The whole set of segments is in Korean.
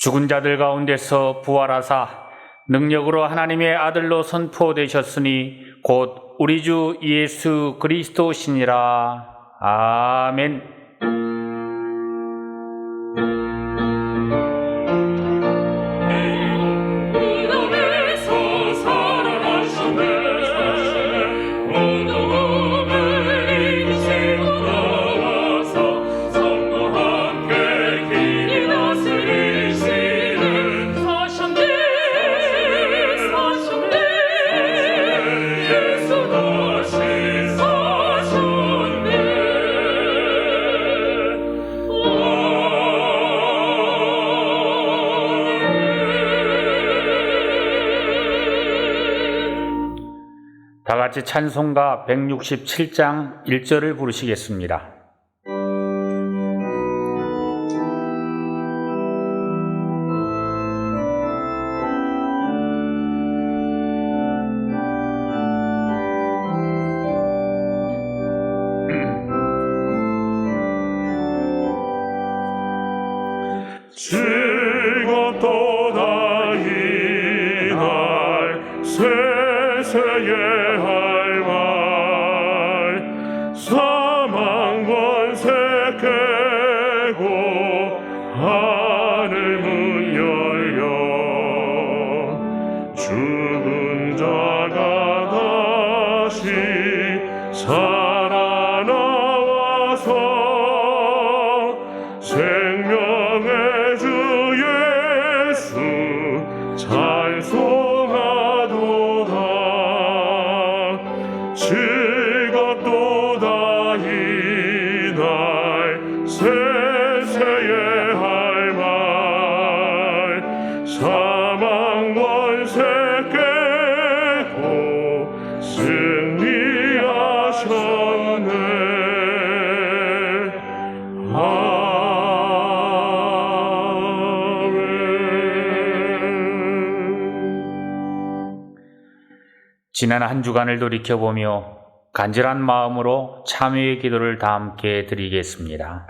죽은 자들 가운데서 부활하사 능력으로 하나님의 아들로 선포되셨으니 곧 우리 주 예수 그리스도시니라. 아멘. 다 같이 찬송가 167장 1절을 부르시겠습니다. 즐겁도다 이날 세세에 사망 권세 깨고 하늘 문 열려 죽은 자가 다시 살아나와서 생명의 주 예수 찬송하도다. 즐겁도다 이날 세세의 할 말 사망 권세 깨고 승리하셨네. 아멘. 지난 한 주간을 돌이켜보며 간절한 마음으로 참회의 기도를 다 함께 드리겠습니다.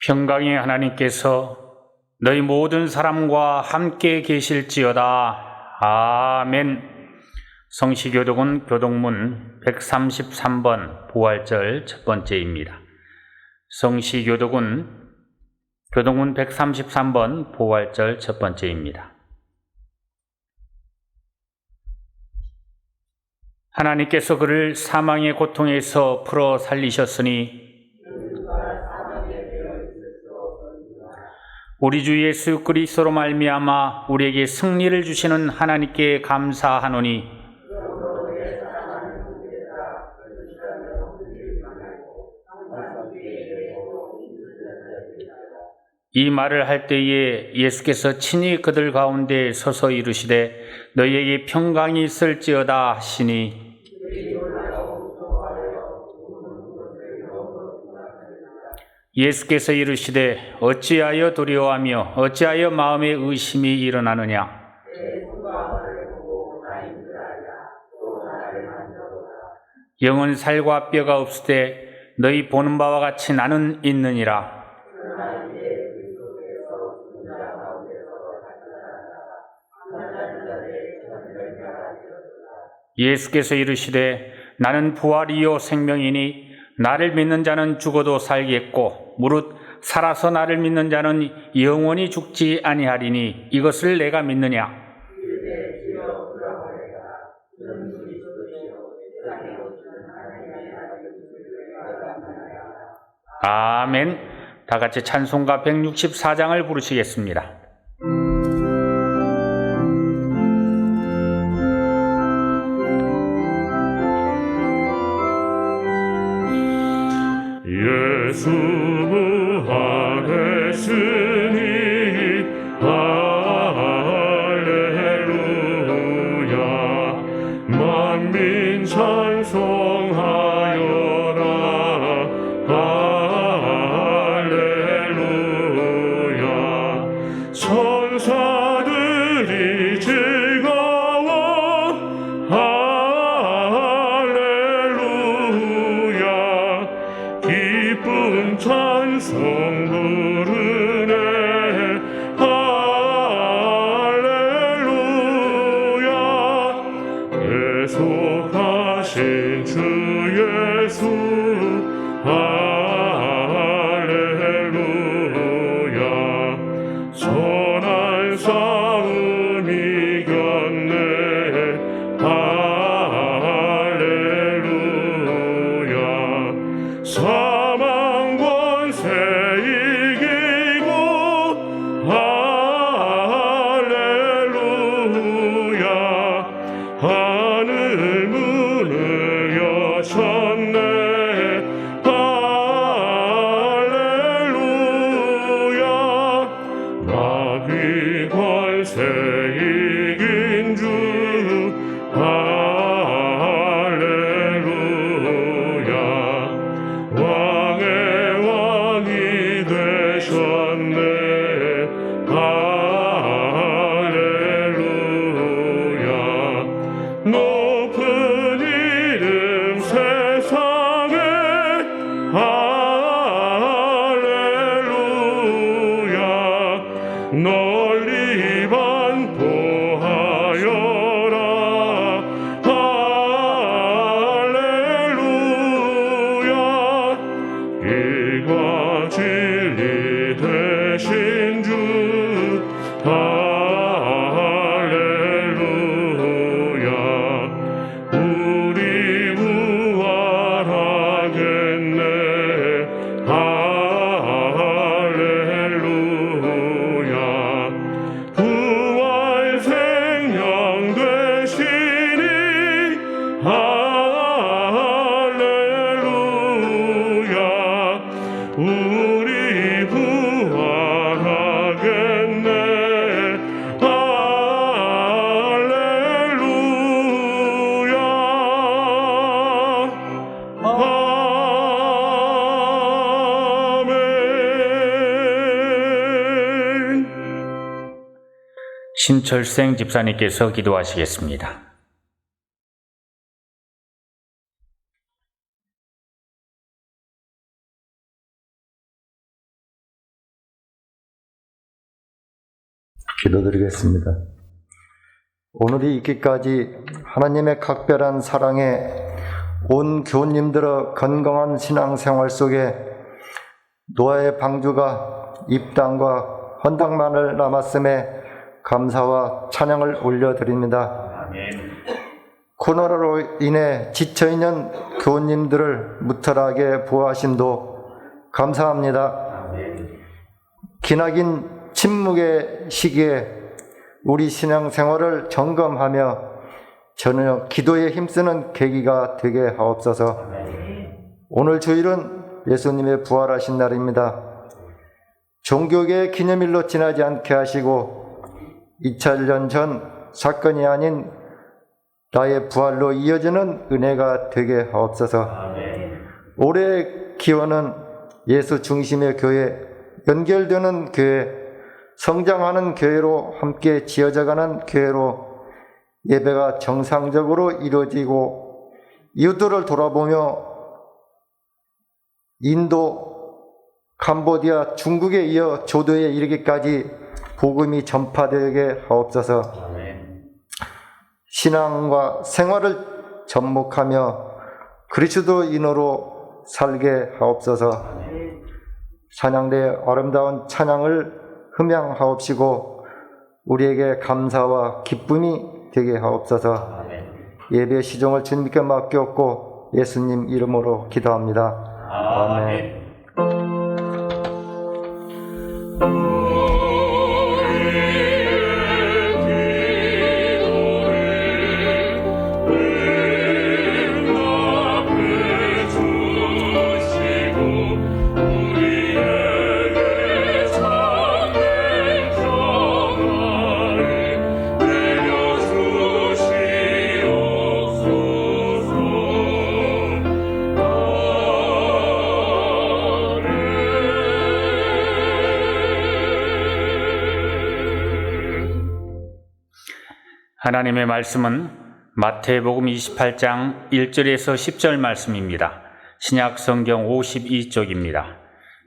평강의 하나님께서 너희 모든 사람과 함께 계실지어다. 아멘. 성시교독은 교독문 133번 부활절 첫 번째입니다. 성시교독은 교독문 133번 부활절 첫 번째입니다. 하나님께서 그를 사망의 고통에서 풀어 살리셨으니 우리 주 예수 그리스도로 말미암아 우리에게 승리를 주시는 하나님께 감사하노니 이 말을 할 때에 예수께서 친히 그들 가운데 서서 이르시되 너희에게 평강이 있을지어다 하시니 예수께서 이르시되 어찌하여 두려워하며 어찌하여 마음에 의심이 일어나느냐. 영은 살과 뼈가 없으되 너희 보는 바와 같이 나는 있느니라. 예수께서 이르시되 나는 부활이요 생명이니 나를 믿는 자는 죽어도 살겠고 무릇 살아서 나를 믿는 자는 영원히 죽지 아니하리니 이것을 내가 믿느냐. 아멘. 다 같이 찬송가 164장을 부르시겠습니다. 예수 부활했으니 할렐루야. 만민 찬송하여라. 할렐루야. 천사들이 즐거워. 할렐루야. 기쁜 찬송 부르네. 할렐루야. 계속하신 주 예수. 할렐루야. 선한 싸움 이겼네. 할렐루야. 사망 권세 이기고. 할렐루야. 하늘 문을 여셨네. 할렐루야. 마귀 권세 이긴 주. 할렐루야. 왕의 왕이 되셨네. 할렐루야. 높은 이름 세상에. 할렐루야. 널리 반포하여라. 할렐루야. 길과 진리 되신 주. 할렐루야. 우리 부활하겠네. 할렐루야. 부활 생명 되시니. 할렐루야. 우리 부활하겠네. 할렐루야. 아멘. 신철생 집사님께서 기도하시겠습니다. 기도드리겠습니다. 오늘이 있기까지 하나님의 각별한 사랑에 온 교우님들의 건강한 신앙생활 속에 노아의 방주가 입당과 헌당만을 남았음에 감사와 찬양을 올려드립니다. 코로나로 인해 지쳐있는 교우님들을 무탈하게 보호하심도 감사합니다. 기나긴 침묵의 시기에 우리 신앙생활을 점검하며 전혀 기도에 힘쓰는 계기가 되게 하옵소서. 오늘 주일은 예수님의 부활하신 날입니다. 종교계의 기념일로 지나지 않게 하시고 2000년 전 사건이 아닌 나의 부활로 이어지는 은혜가 되게 하옵소서. 올해의 기원은 예수 중심의 교회, 연결되는 교회, 성장하는 교회로 함께 지어져가는 교회로 예배가 정상적으로 이루어지고 이웃들을 돌아보며 인도, 캄보디아, 중국에 이어 조도에 이르기까지 복음이 전파되게 하옵소서. 신앙과 생활을 접목하며 그리스도인으로 살게 하옵소서. 찬양대의 아름다운 찬양을 흠양하옵시고 우리에게 감사와 기쁨이 되게 하옵소서. 예배 시종을 주님께 맡겼고 예수님 이름으로 기도합니다. 아멘. 하나님의 말씀은 마태복음 28장 1절에서 10절 말씀입니다. 신약 성경 52쪽입니다.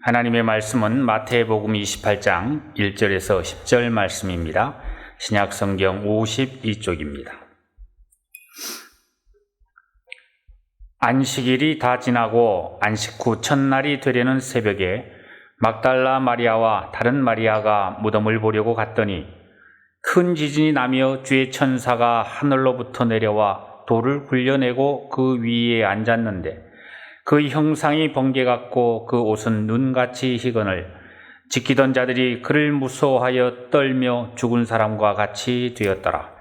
하나님의 말씀은 마태복음 28장 1절에서 10절 말씀입니다. 신약 성경 52쪽입니다. 안식일이 다 지나고 안식 후 첫날이 되려는 새벽에 막달라 마리아와 다른 마리아가 무덤을 보려고 갔더니 큰 지진이 나며 주의 천사가 하늘로부터 내려와 돌을 굴려내고 그 위에 앉았는데 그 형상이 번개 같고 그 옷은 눈같이 희거늘 지키던 자들이 그를 무서워하여 떨며 죽은 사람과 같이 되었더라.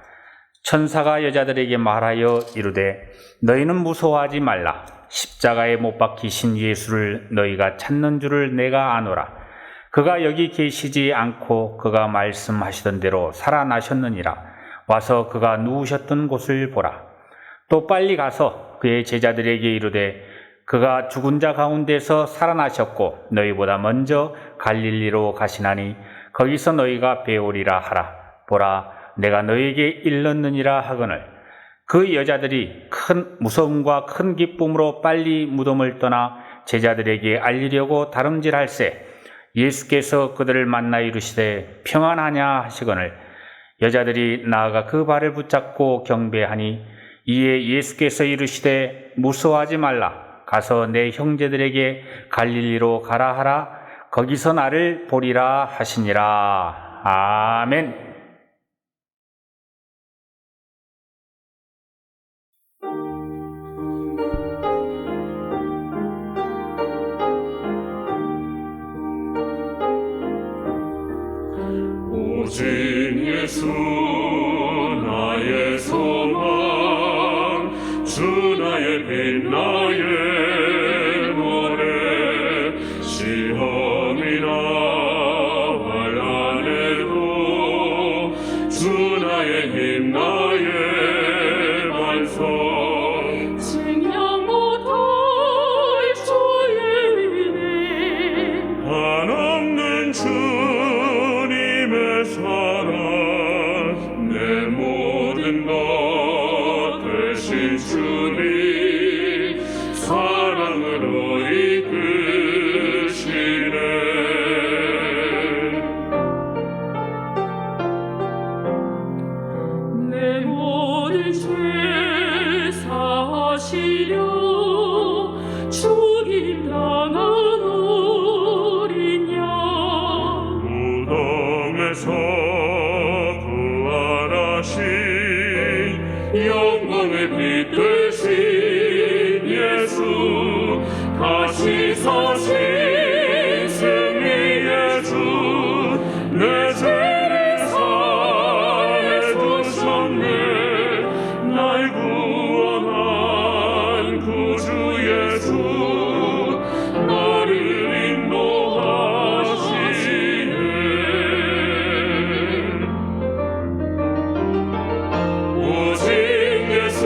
천사가 여자들에게 말하여 이르되 너희는 무서워하지 말라. 십자가에 못 박히신 예수를 너희가 찾는 줄을 내가 아노라. 그가 여기 계시지 않고 그가 말씀하시던 대로 살아나셨느니라. 와서 그가 누우셨던 곳을 보라. 또 빨리 가서 그의 제자들에게 이르되 그가 죽은 자 가운데서 살아나셨고 너희보다 먼저 갈릴리로 가시나니 거기서 너희가 배우리라 하라. 보라, 내가 너희에게 일렀느니라 하거늘 그 여자들이 큰 무서움과 큰 기쁨으로 빨리 무덤을 떠나 제자들에게 알리려고 다름질할세 예수께서 그들을 만나 이르시되 평안하냐 하시거늘 여자들이 나아가 그 발을 붙잡고 경배하니 이에 예수께서 이르시되 무서워하지 말라. 가서 내 형제들에게 갈릴리로 가라 하라. 거기서 나를 보리라 하시니라. 아멘. 오직 예수 나의 소망 주 나의 빛 나의 노래 시험이나 환난에도 주 나의 힘 나의 반성 증명 못할 주의 은혜 한없는 주님의 사랑 내 모든 것 되신 주님 사랑으로 이끄시네 내 모든 죄 사하시려 죽임 당한 어린 양 무덤에서 부활하신 영광의 빛 되신 예수 다시 사신 승리의 주 내 죄를 사해 주셨네 날 구원한 구주 예수 나를 인도하시네 오직 예수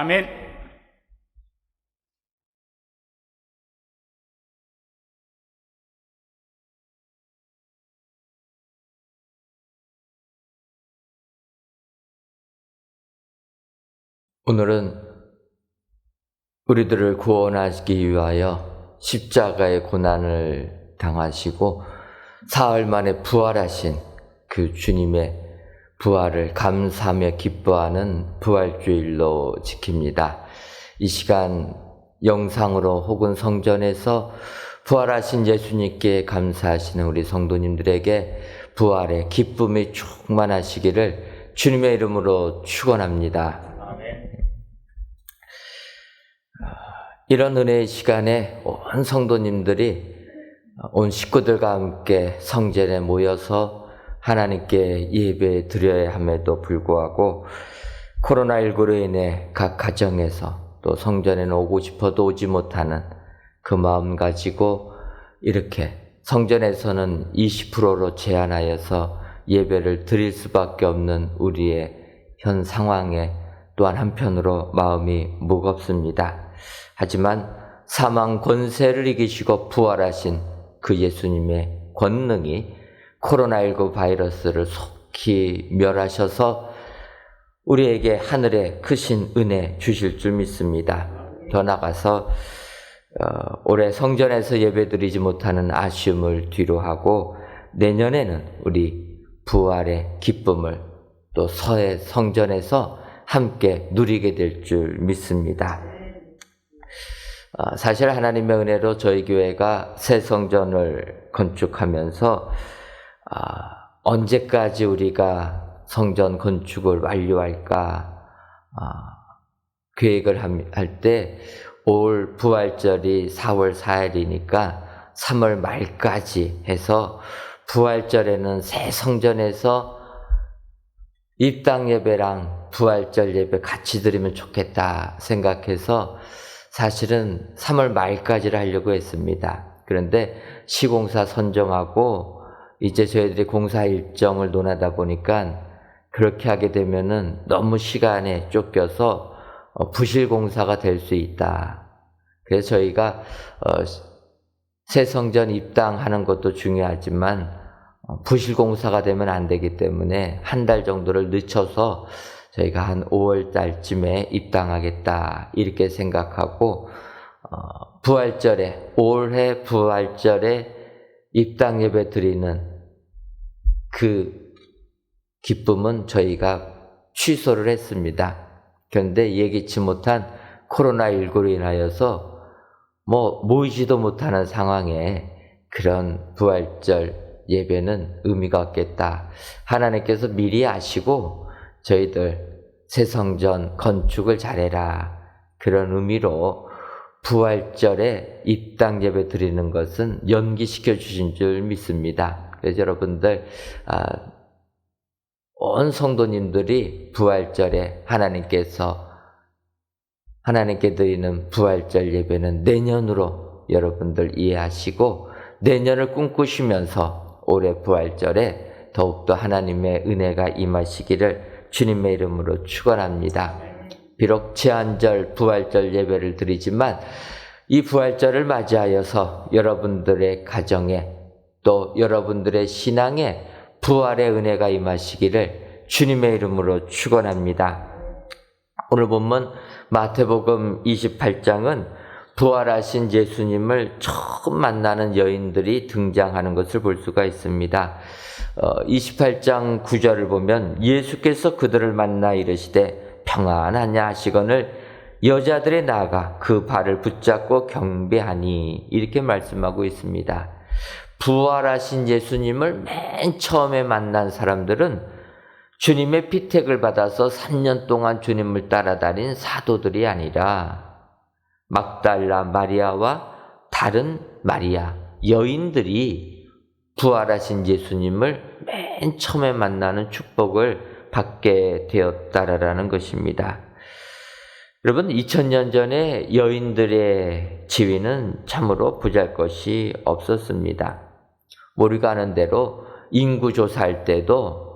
아멘. 오늘은 우리들을 구원하기 위하여 십자가의 고난을 당하시고 사흘 만에 부활하신 그 주님의 부활을 감사하며 기뻐하는 부활주일로 지킵니다. 이 시간 영상으로 혹은 성전에서 부활하신 예수님께 감사하시는 우리 성도님들에게 부활의 기쁨이 충만하시기를 주님의 이름으로 축원합니다. 이런 은혜의 시간에 온 성도님들이 온 식구들과 함께 성전에 모여서 하나님께 예배 드려야 함에도 불구하고 코로나19로 인해 각 가정에서 또 성전에는 오고 싶어도 오지 못하는 그 마음 가지고 이렇게 성전에서는 20%로 제한하여서 예배를 드릴 수밖에 없는 우리의 현 상황에 또한 한편으로 마음이 무겁습니다. 하지만 사망 권세를 이기시고 부활하신 그 예수님의 권능이 코로나19 바이러스를 속히 멸하셔서 우리에게 하늘의 크신 은혜 주실 줄 믿습니다. 더 나아가서 올해 성전에서 예배드리지 못하는 아쉬움을 뒤로하고 내년에는 우리 부활의 기쁨을 또 서해 성전에서 함께 누리게 될 줄 믿습니다. 사실 하나님의 은혜로 저희 교회가 새 성전을 건축하면서 언제까지 우리가 성전 건축을 완료할까 계획을 할 때 올 부활절이 4월 4일이니까 3월 말까지 해서 부활절에는 새 성전에서 입당 예배랑 부활절 예배 같이 드리면 좋겠다 생각해서 사실은 3월 말까지를 하려고 했습니다. 그런데 시공사 선정하고 이제 저희들이 공사 일정을 논하다 보니까 그렇게 하게 되면은 너무 시간에 쫓겨서 부실 공사가 될 수 있다. 그래서 저희가 새 성전 입당하는 것도 중요하지만 부실 공사가 되면 안 되기 때문에 한 달 정도를 늦춰서 저희가 한 5월 달쯤에 입당하겠다 이렇게 생각하고 부활절에 올해 부활절에 입당 예배 드리는 그 기쁨은 저희가 취소를 했습니다. 그런데 예기치 못한 코로나19로 인하여서 모이지도 못하는 상황에 그런 부활절 예배는 의미가 없겠다. 하나님께서 미리 아시고 저희들 새 성전 건축을 잘해라. 그런 의미로 부활절에 입당 예배 드리는 것은 연기시켜 주신 줄 믿습니다. 그래서 여러분들 온 성도님들이 부활절에 하나님께 드리는 부활절 예배는 내년으로 여러분들 이해하시고 내년을 꿈꾸시면서 올해 부활절에 더욱더 하나님의 은혜가 임하시기를 주님의 이름으로 축원합니다. 비록 제한절 부활절 예배를 드리지만 이 부활절을 맞이하여서 여러분들의 가정에 또 여러분들의 신앙에 부활의 은혜가 임하시기를 주님의 이름으로 축원합니다. 오늘 본문 마태복음 28장은 부활하신 예수님을 처음 만나는 여인들이 등장하는 것을 볼 수가 있습니다. 28장 9절을 보면 예수께서 그들을 만나 이르시되 평안하냐 하시거늘 여자들에 나아가 그 발을 붙잡고 경배하니 이렇게 말씀하고 있습니다. 부활하신 예수님을 맨 처음에 만난 사람들은 주님의 피택을 받아서 3년 동안 주님을 따라다닌 사도들이 아니라 막달라 마리아와 다른 마리아, 여인들이 부활하신 예수님을 맨 처음에 만나는 축복을 받게 되었다라는 것입니다. 여러분, 2000년 전에 여인들의 지위는 참으로 보잘것이 없었습니다. 우리가 아는 대로 인구 조사할 때도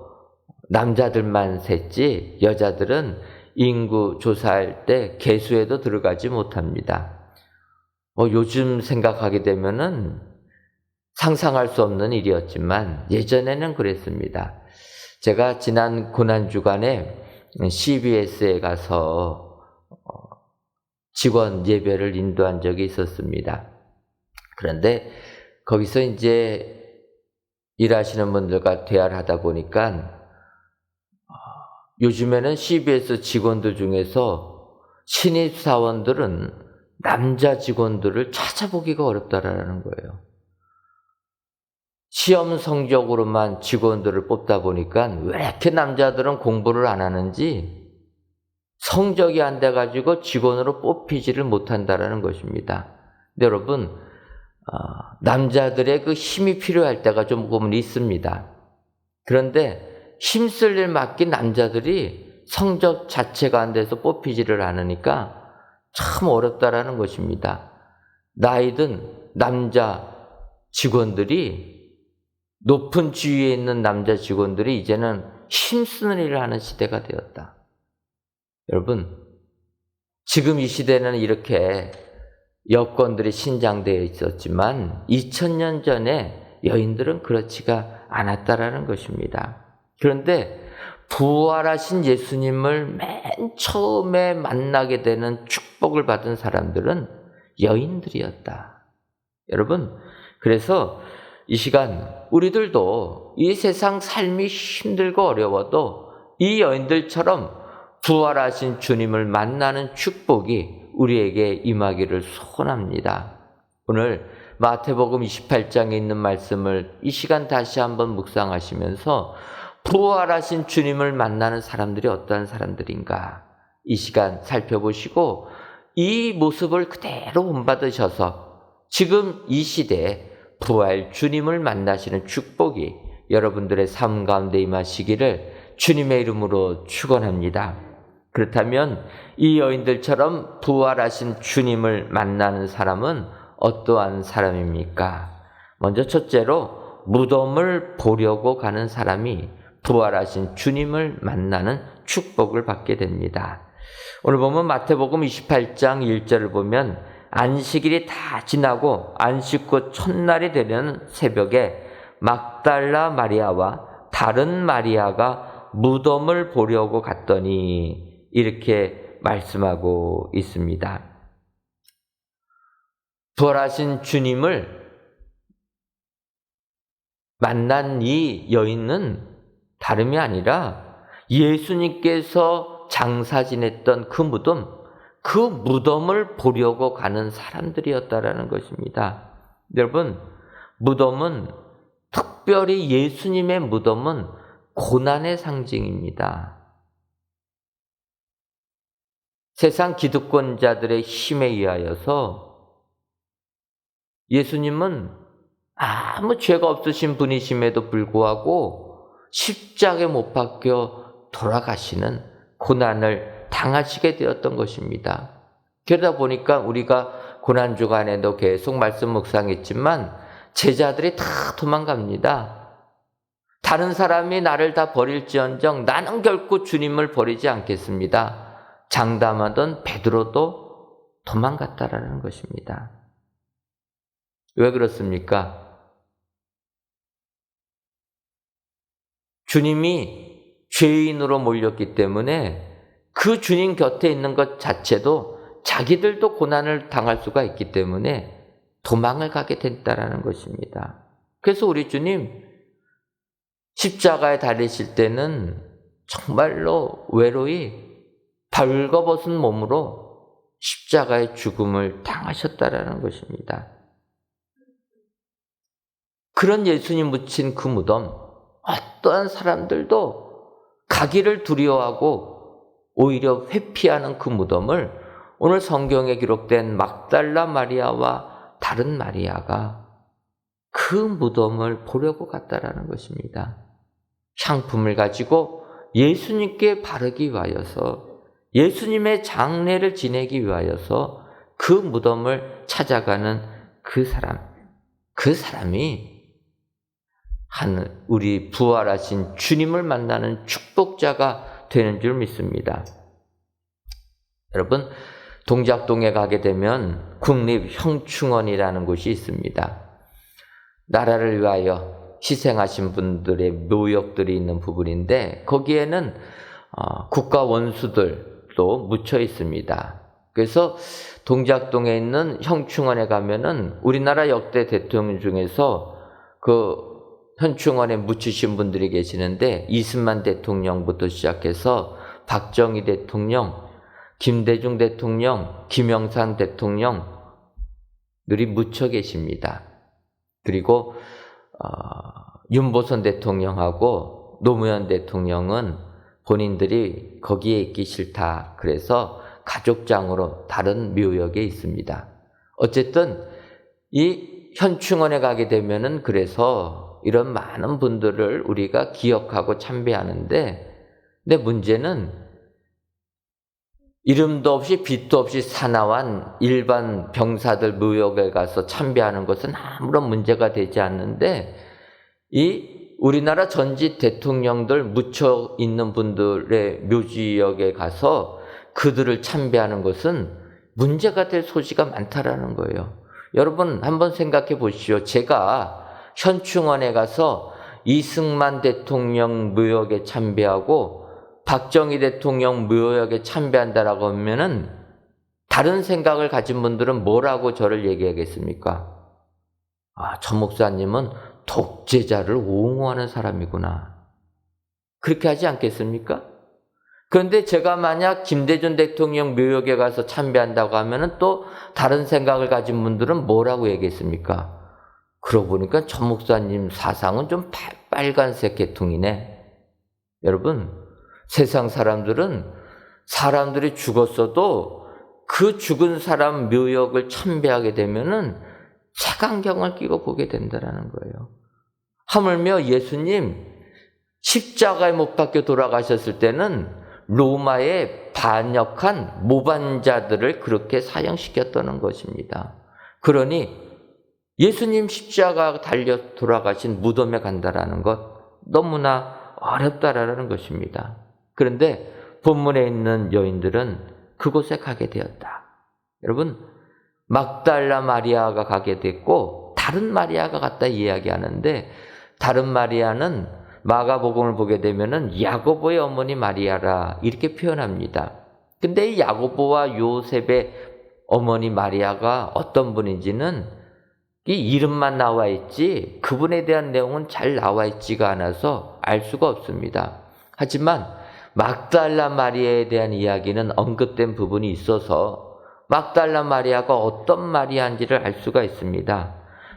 남자들만 셌지 여자들은 인구 조사할 때 개수에도 들어가지 못합니다. 요즘 생각하게 되면은 상상할 수 없는 일이었지만 예전에는 그랬습니다. 제가 지난 고난주간에 CBS에 가서 직원 예배를 인도한 적이 있었습니다. 그런데 거기서 이제 일하시는 분들과 대화를 하다 보니까 요즘에는 CBS 직원들 중에서 신입사원들은 남자 직원들을 찾아보기가 어렵다라는 거예요. 시험 성적으로만 직원들을 뽑다 보니까 왜 이렇게 남자들은 공부를 안 하는지 성적이 안 돼가지고 직원으로 뽑히지를 못한다라는 것입니다. 근데 여러분, 남자들의 그 힘이 필요할 때가 조금은 있습니다. 그런데 힘쓸 일 맡긴 남자들이 성적 자체가 안 돼서 뽑히지를 않으니까 참 어렵다라는 것입니다. 나이든 남자 직원들이 높은 지위에 있는 남자 직원들이 이제는 힘쓰는 일을 하는 시대가 되었다. 여러분, 지금 이 시대는 이렇게 여건들이 신장되어 있었지만 2000년 전에 여인들은 그렇지가 않았다라는 것입니다. 그런데 부활하신 예수님을 맨 처음에 만나게 되는 축복을 받은 사람들은 여인들이었다. 여러분, 그래서 이 시간 우리들도 이 세상 삶이 힘들고 어려워도 이 여인들처럼 부활하신 주님을 만나는 축복이 우리에게 임하기를 소원합니다. 오늘 마태복음 28장에 있는 말씀을 이 시간 다시 한번 묵상하시면서 부활하신 주님을 만나는 사람들이 어떠한 사람들인가 이 시간 살펴보시고 이 모습을 그대로 본받으셔서 지금 이 시대에 부활 주님을 만나시는 축복이 여러분들의 삶 가운데 임하시기를 주님의 이름으로 축원합니다. 그렇다면 이 여인들처럼 부활하신 주님을 만나는 사람은 어떠한 사람입니까? 먼저 첫째로 무덤을 보려고 가는 사람이 부활하신 주님을 만나는 축복을 받게 됩니다. 오늘 보면 마태복음 28장 1절을 보면 안식일이 다 지나고 안식 후 첫날이 되는 새벽에 막달라 마리아와 다른 마리아가 무덤을 보려고 갔더니 이렇게 말씀하고 있습니다. 부활하신 주님을 만난 이 여인은 다름이 아니라 예수님께서 장사 지냈던 그 무덤을 보려고 가는 사람들이었다라는 것입니다. 여러분, 무덤은 특별히 예수님의 무덤은 고난의 상징입니다. 세상 기득권자들의 힘에 의하여서 예수님은 아무 죄가 없으신 분이심에도 불구하고 십자가에 못 박혀 돌아가시는 고난을 당하시게 되었던 것입니다. 그러다 보니까 우리가 고난주간에도 계속 말씀 묵상했지만 제자들이 다 도망갑니다. 다른 사람이 나를 다 버릴지언정 나는 결코 주님을 버리지 않겠습니다. 장담하던 베드로도 도망갔다라는 것입니다. 왜 그렇습니까? 주님이 죄인으로 몰렸기 때문에 그 주님 곁에 있는 것 자체도 자기들도 고난을 당할 수가 있기 때문에 도망을 가게 됐다라는 것입니다. 그래서 우리 주님 십자가에 달리실 때는 정말로 외로이 벌거벗은 몸으로 십자가의 죽음을 당하셨다라는 것입니다. 그런 예수님 묻힌 그 무덤, 어떠한 사람들도 가기를 두려워하고 오히려 회피하는 그 무덤을 오늘 성경에 기록된 막달라 마리아와 다른 마리아가 그 무덤을 보려고 갔다라는 것입니다. 향품을 가지고 예수님께 바르기 위하여서 예수님의 장례를 지내기 위하여서 그 무덤을 찾아가는 그 사람이 우리 부활하신 주님을 만나는 축복자가 되는 줄 믿습니다. 여러분, 동작동에 가게 되면 국립형충원이라는 곳이 있습니다. 나라를 위하여 희생하신 분들의 묘역들이 있는 부분인데 거기에는 국가 원수들도 묻혀 있습니다. 그래서 동작동에 있는 형충원에 가면은 우리나라 역대 대통령 중에서 그 현충원에 묻히신 분들이 계시는데 이승만 대통령부터 시작해서 박정희 대통령, 김대중 대통령, 김영삼 대통령들이 묻혀 계십니다. 그리고 윤보선 대통령하고 노무현 대통령은 본인들이 거기에 있기 싫다. 그래서 가족장으로 다른 묘역에 있습니다. 어쨌든 이 현충원에 가게 되면은 그래서 이런 많은 분들을 우리가 기억하고 참배하는데, 근데 문제는 이름도 없이 빛도 없이 사나운 일반 병사들 묘역에 가서 참배하는 것은 아무런 문제가 되지 않는데, 이 우리나라 전직 대통령들 묻혀 있는 분들의 묘지역에 가서 그들을 참배하는 것은 문제가 될 소지가 많다라는 거예요. 여러분 한번 생각해 보시오. 제가 현충원에 가서 이승만 대통령 묘역에 참배하고 박정희 대통령 묘역에 참배한다라고 하면은 다른 생각을 가진 분들은 뭐라고 저를 얘기하겠습니까? 저 목사님은 독재자를 옹호하는 사람이구나. 그렇게 하지 않겠습니까? 그런데 제가 만약 김대중 대통령 묘역에 가서 참배한다고 하면은 또 다른 생각을 가진 분들은 뭐라고 얘기했습니까? 그러고 보니까 전 목사님 사상은 좀 빨간색 계통이네. 여러분, 세상 사람들은 사람들이 죽었어도 그 죽은 사람 묘역을 참배하게 되면은 색안경을 끼고 보게 된다는 거예요. 하물며 예수님 십자가에 못 박혀 돌아가셨을 때는 로마에 반역한 모반자들을 그렇게 사형시켰다는 것입니다. 그러니 예수님 십자가 달려 돌아가신 무덤에 간다라는 것 너무나 어렵다라는 것입니다. 그런데 본문에 있는 여인들은 그곳에 가게 되었다. 여러분, 막달라 마리아가 가게 됐고 다른 마리아가 갔다 이야기하는데, 다른 마리아는 마가복음을 보게 되면은 야고보의 어머니 마리아라 이렇게 표현합니다. 근데 이 야고보와 요셉의 어머니 마리아가 어떤 분인지는 이 이름만 나와 있지 그분에 대한 내용은 잘 나와 있지가 않아서 알 수가 없습니다. 하지만 막달라 마리아에 대한 이야기는 언급된 부분이 있어서 막달라 마리아가 어떤 마리아인지를 알 수가 있습니다.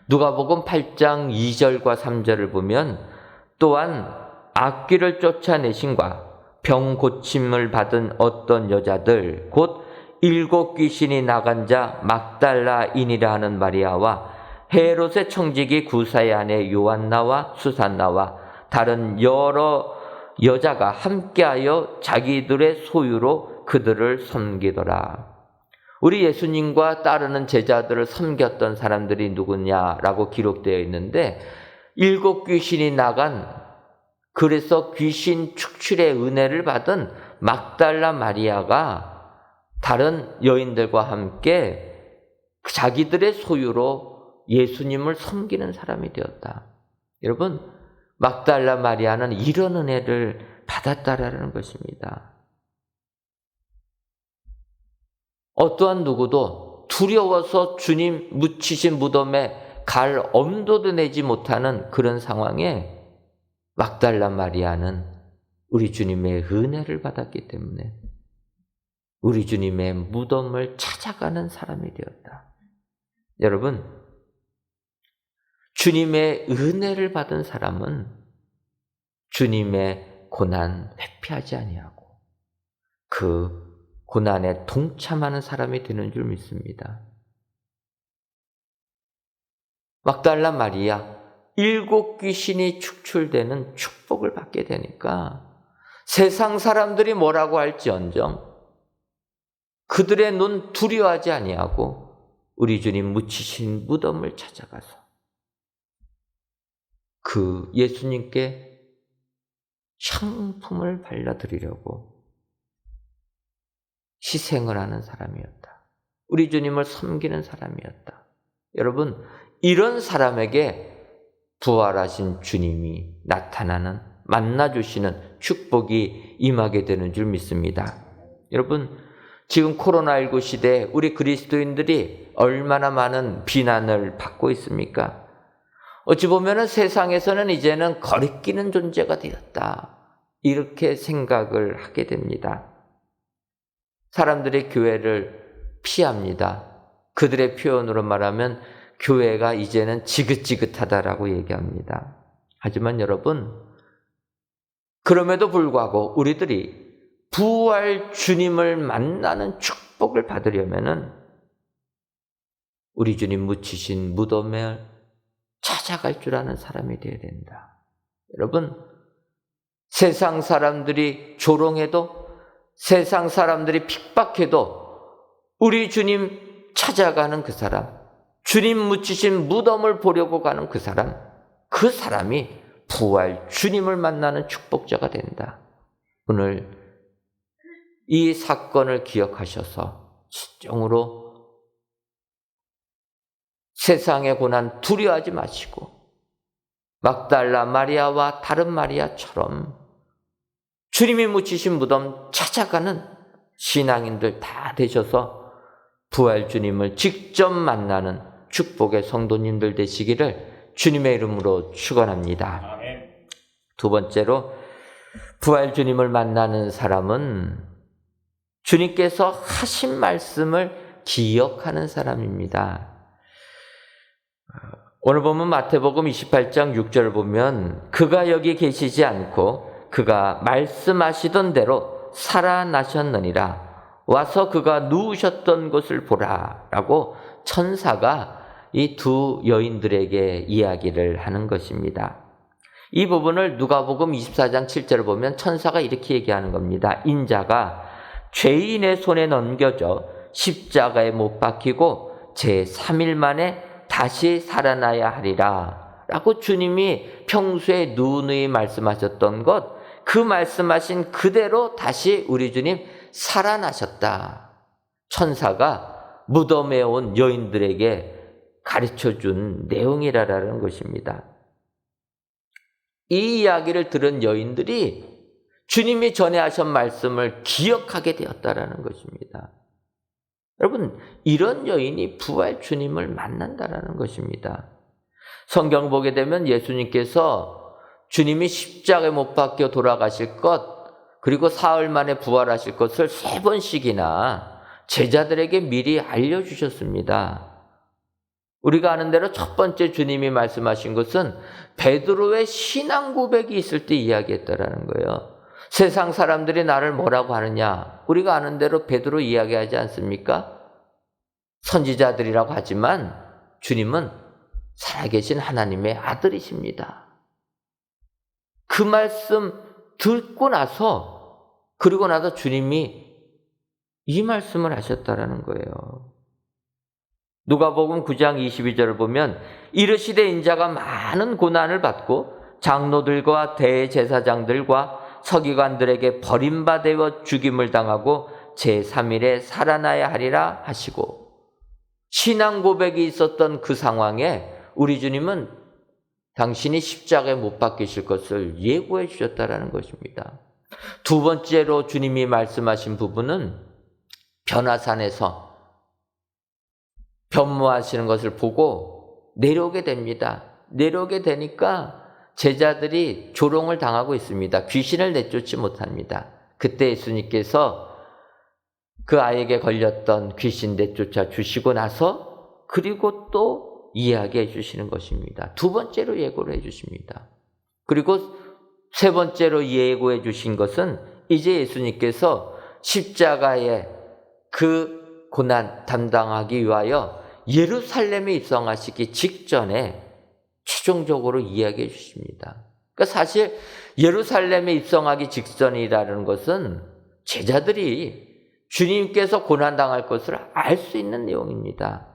누가복음 8장 2절과 3절을 보면, 또한 악귀를 쫓아내신과 병 고침을 받은 어떤 여자들 곧 7 귀신이 나간 자 막달라인이라 하는 마리아와 헤롯의 청지기 구사의 아내 요한나와 수산나와 다른 여러 여자가 함께하여 자기들의 소유로 그들을 섬기더라. 우리 예수님과 따르는 제자들을 섬겼던 사람들이 누구냐라고 기록되어 있는데, 7 귀신이 나간, 그래서 귀신 축출의 은혜를 받은 막달라 마리아가 다른 여인들과 함께 자기들의 소유로 예수님을 섬기는 사람이 되었다. 여러분, 막달라 마리아는 이런 은혜를 받았다라는 것입니다. 어떠한 누구도 두려워서 주님 묻히신 무덤에 갈 엄두도 내지 못하는 그런 상황에 막달라 마리아는 우리 주님의 은혜를 받았기 때문에 우리 주님의 무덤을 찾아가는 사람이 되었다. 여러분, 주님의 은혜를 받은 사람은 주님의 고난 회피하지 아니하고 그 고난에 동참하는 사람이 되는 줄 믿습니다. 막달라 마리아, 7 귀신이 축출되는 축복을 받게 되니까 세상 사람들이 뭐라고 할지언정 그들의 눈 두려워하지 아니하고 우리 주님 묻히신 무덤을 찾아가서 그 예수님께 향품을 발라드리려고 희생을 하는 사람이었다. 우리 주님을 섬기는 사람이었다. 여러분, 이런 사람에게 부활하신 주님이 나타나는, 만나주시는 축복이 임하게 되는 줄 믿습니다. 여러분, 지금 코로나19 시대에 우리 그리스도인들이 얼마나 많은 비난을 받고 있습니까? 어찌 보면 세상에서는 이제는 거리끼는 존재가 되었다, 이렇게 생각을 하게 됩니다. 사람들이 교회를 피합니다. 그들의 표현으로 말하면 교회가 이제는 지긋지긋하다라고 얘기합니다. 하지만 여러분, 그럼에도 불구하고 우리들이 부활 주님을 만나는 축복을 받으려면은 우리 주님 묻히신 무덤에 찾아갈 줄 아는 사람이 되어야 된다. 여러분, 세상 사람들이 조롱해도, 세상 사람들이 핍박해도 우리 주님 찾아가는 그 사람, 주님 묻히신 무덤을 보려고 가는 그 사람이 부활 주님을 만나는 축복자가 된다. 오늘 이 사건을 기억하셔서 진정으로 세상의 고난 두려워하지 마시고 막달라 마리아와 다른 마리아처럼 주님이 묻히신 무덤 찾아가는 신앙인들 다 되셔서 부활 주님을 직접 만나는 축복의 성도님들 되시기를 주님의 이름으로 축원합니다. 두 번째로, 부활 주님을 만나는 사람은 주님께서 하신 말씀을 기억하는 사람입니다. 오늘 보면 마태복음 28장 6절을 보면 그가 여기 계시지 않고 그가 말씀하시던 대로 살아나셨느니라. 와서 그가 누우셨던 곳을 보라 라고 천사가 이 두 여인들에게 이야기를 하는 것입니다. 이 부분을 누가복음 24장 7절을 보면 천사가 이렇게 얘기하는 겁니다. 인자가 죄인의 손에 넘겨져 십자가에 못 박히고 제3일 만에 다시 살아나야 하리라 라고 주님이 평소에 누누이 말씀하셨던 것, 그 말씀하신 그대로 다시 우리 주님 살아나셨다. 천사가 무덤에 온 여인들에게 가르쳐준 내용이라는 것입니다. 이 이야기를 들은 여인들이 주님이 전에 하신 말씀을 기억하게 되었다라는 것입니다. 여러분, 이런 여인이 부활 주님을 만난다라는 것입니다. 성경 보게 되면 예수님께서 주님이 십자가에 못 박혀 돌아가실 것, 그리고 사흘 만에 부활하실 것을 3번씩이나 제자들에게 미리 알려주셨습니다. 우리가 아는 대로 첫 번째 주님이 말씀하신 것은 베드로의 신앙 고백이 있을 때 이야기했다라는 거예요. 세상 사람들이 나를 뭐라고 하느냐? 우리가 아는 대로 베드로 이야기하지 않습니까? 선지자들이라고 하지만 주님은 살아계신 하나님의 아들이십니다. 그 말씀 듣고 나서, 그리고 나서 주님이 이 말씀을 하셨다라는 거예요. 누가복음 9장 22절을 보면 이르시되 인자가 많은 고난을 받고 장로들과 대제사장들과 서기관들에게 버림받아 죽임을 당하고 제3일에 살아나야 하리라 하시고, 신앙 고백이 있었던 그 상황에 우리 주님은 당신이 십자가에 못 박히실 것을 예고해 주셨다라는 것입니다. 두 번째로 주님이 말씀하신 부분은 변화산에서 변모하시는 것을 보고 내려오게 됩니다. 내려오게 되니까 제자들이 조롱을 당하고 있습니다. 귀신을 내쫓지 못합니다. 그때 예수님께서 그 아이에게 걸렸던 귀신 내쫓아 주시고 나서 그리고 또 이야기해 주시는 것입니다. 두 번째로 예고를 해 주십니다. 그리고 세 번째로 예고해 주신 것은 이제 예수님께서 십자가의 그 고난 담당하기 위하여 예루살렘에 입성하시기 직전에 최종적으로 이야기해 주십니다. 그러니까 사실 예루살렘에 입성하기 직전이라는 것은 제자들이 주님께서 고난당할 것을 알 수 있는 내용입니다.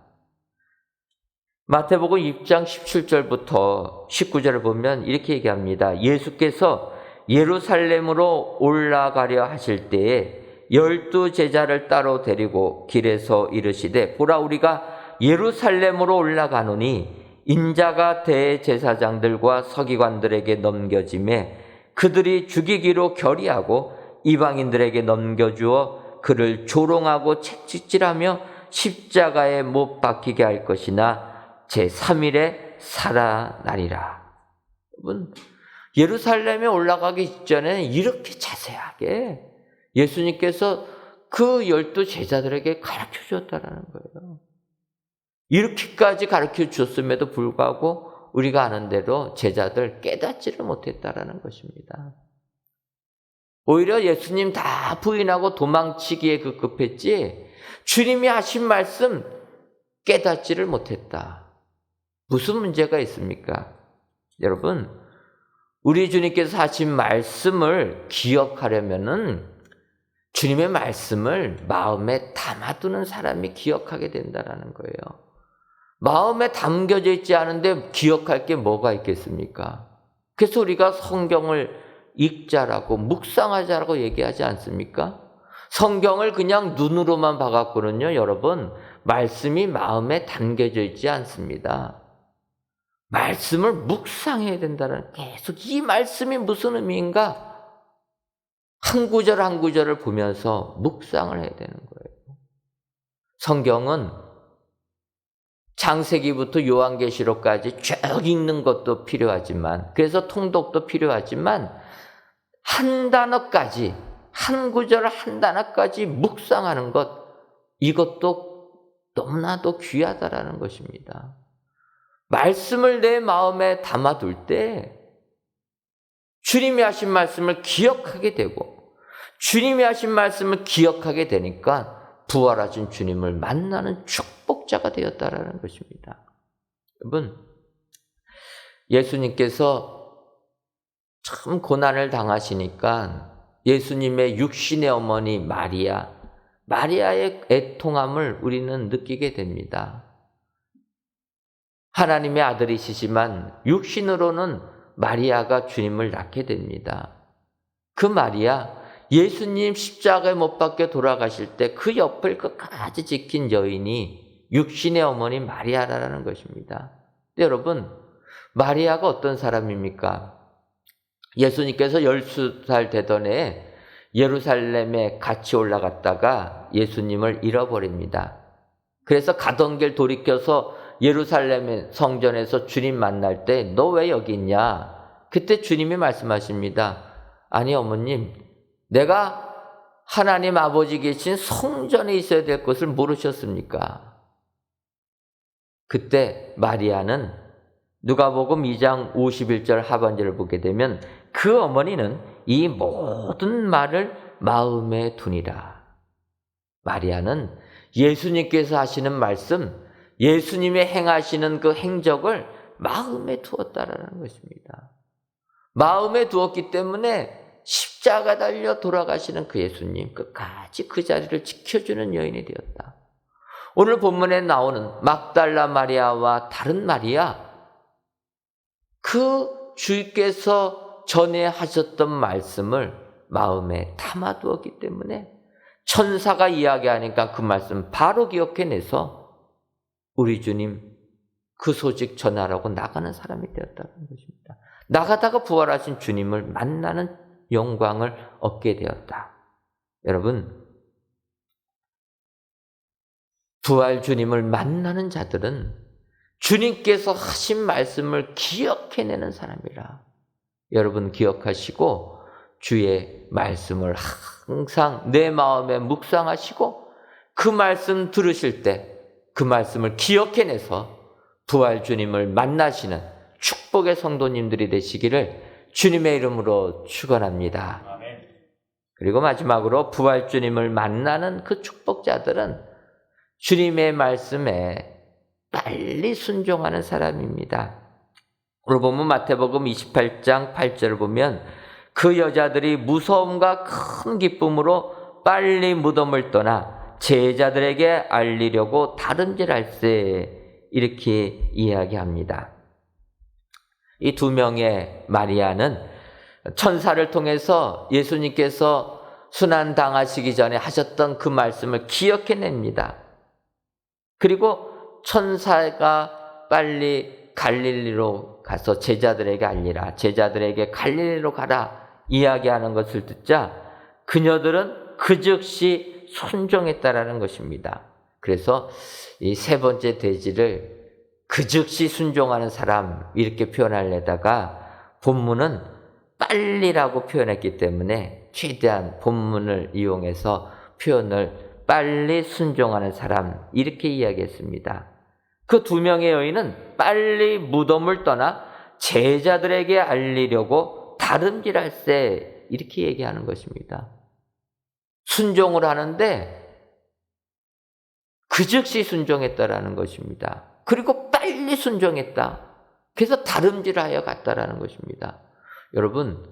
마태복음 6장 17절부터 19절을 보면 이렇게 얘기합니다. 예수께서 예루살렘으로 올라가려 하실 때에 12 제자를 따로 데리고 길에서 이르시되 보라 우리가 예루살렘으로 올라가노니 인자가 대제사장들과 서기관들에게 넘겨짐에 그들이 죽이기로 결의하고 이방인들에게 넘겨주어 그를 조롱하고 채찍질하며 십자가에 못 박히게 할 것이나 제3일에 살아나리라. 여러분, 예루살렘에 올라가기 직전에는 이렇게 자세하게 예수님께서 그 12 제자들에게 가르쳐 주었다라는 거예요. 이렇게까지 가르쳐 주었음에도 불구하고 우리가 아는 대로 제자들 깨닫지를 못했다라는 것입니다. 오히려 예수님 다 부인하고 도망치기에 급급했지 주님이 하신 말씀 깨닫지를 못했다. 무슨 문제가 있습니까? 여러분, 우리 주님께서 하신 말씀을 기억하려면은 주님의 말씀을 마음에 담아두는 사람이 기억하게 된다는 거예요. 마음에 담겨져 있지 않은데 기억할 게 뭐가 있겠습니까? 그래서 우리가 성경을 읽자라고 묵상하자라고 얘기하지 않습니까? 성경을 그냥 눈으로만 봐갖고는요, 여러분, 말씀이 마음에 담겨져 있지 않습니다. 말씀을 묵상해야 된다는, 계속 이 말씀이 무슨 의미인가? 한 구절 한 구절을 보면서 묵상을 해야 되는 거예요. 성경은 창세기부터 요한계시록까지 쭉 읽는 것도 필요하지만, 그래서 통독도 필요하지만, 한 단어까지, 한 구절 한 단어까지 묵상하는 것, 이것도 너무나도 귀하다라는 것입니다. 말씀을 내 마음에 담아둘 때 주님이 하신 말씀을 기억하게 되고 주님이 하신 말씀을 기억하게 되니까 부활하신 주님을 만나는 축복자가 되었다라는 것입니다. 여러분, 예수님께서 참 고난을 당하시니까 예수님의 육신의 어머니 마리아의 애통함을 우리는 느끼게 됩니다. 하나님의 아들이시지만 육신으로는 마리아가 주님을 낳게 됩니다. 그 마리아, 예수님 십자가에 못 박혀 돌아가실 때 그 옆을 끝까지 지킨 여인이 육신의 어머니 마리아라는 것입니다. 여러분, 마리아가 어떤 사람입니까? 예수님께서 12살 되던 해에 예루살렘에 같이 올라갔다가 예수님을 잃어버립니다. 그래서 가던 길 돌이켜서 예루살렘 성전에서 주님 만날 때 너 왜 여기 있냐? 그때 주님이 말씀하십니다. 아니 어머님, 내가 하나님 아버지 계신 성전에 있어야 될 것을 모르셨습니까? 그때 마리아는 누가복음 2장 51절 하반절을 보게 되면 그 어머니는 이 모든 말을 마음에 두니라. 마리아는 예수님께서 하시는 말씀, 예수님의 행하시는 그 행적을 마음에 두었다라는 것입니다. 마음에 두었기 때문에 십자가 달려 돌아가시는 그 예수님, 끝까지 그 자리를 지켜주는 여인이 되었다. 오늘 본문에 나오는 막달라 마리아와 다른 마리아, 그 주께서 전에 하셨던 말씀을 마음에 담아두었기 때문에 천사가 이야기하니까 그 말씀 바로 기억해내서 우리 주님 그 소식 전하라고 나가는 사람이 되었다는 것입니다. 나가다가 부활하신 주님을 만나는 영광을 얻게 되었다. 여러분, 부활 주님을 만나는 자들은 주님께서 하신 말씀을 기억해내는 사람이라. 여러분 기억하시고 주의 말씀을 항상 내 마음에 묵상하시고 그 말씀 들으실 때 그 말씀을 기억해내서 부활 주님을 만나시는 축복의 성도님들이 되시기를 주님의 이름으로 축원합니다. 그리고 마지막으로 부활 주님을 만나는 그 축복자들은 주님의 말씀에 빨리 순종하는 사람입니다. 오늘 보면 마태복음 28장 8절을 보면 그 여자들이 무서움과 큰 기쁨으로 빨리 무덤을 떠나 제자들에게 알리려고 다른질 할세, 이렇게 이야기합니다. 이 두 명의 마리아는 천사를 통해서 예수님께서 순환 당하시기 전에 하셨던 그 말씀을 기억해냅니다. 그리고 천사가 빨리 갈릴리로 가서 제자들에게 알리라, 제자들에게 갈릴리로 가라 이야기하는 것을 듣자 그녀들은 그 즉시 순종했다라는 것입니다. 그래서 이 세 번째 대지를 그 즉시 순종하는 사람 이렇게 표현하려다가 본문은 빨리라고 표현했기 때문에 최대한 본문을 이용해서 표현을 빨리 순종하는 사람 이렇게 이야기했습니다. 그 두 명의 여인은 빨리 무덤을 떠나 제자들에게 알리려고 다름질할세 이렇게 얘기하는 것입니다. 순종을 하는데 그 즉시 순종했다라는 것입니다. 그리고 빨리 순종했다. 그래서 다름질하여 갔다라는 것입니다. 여러분,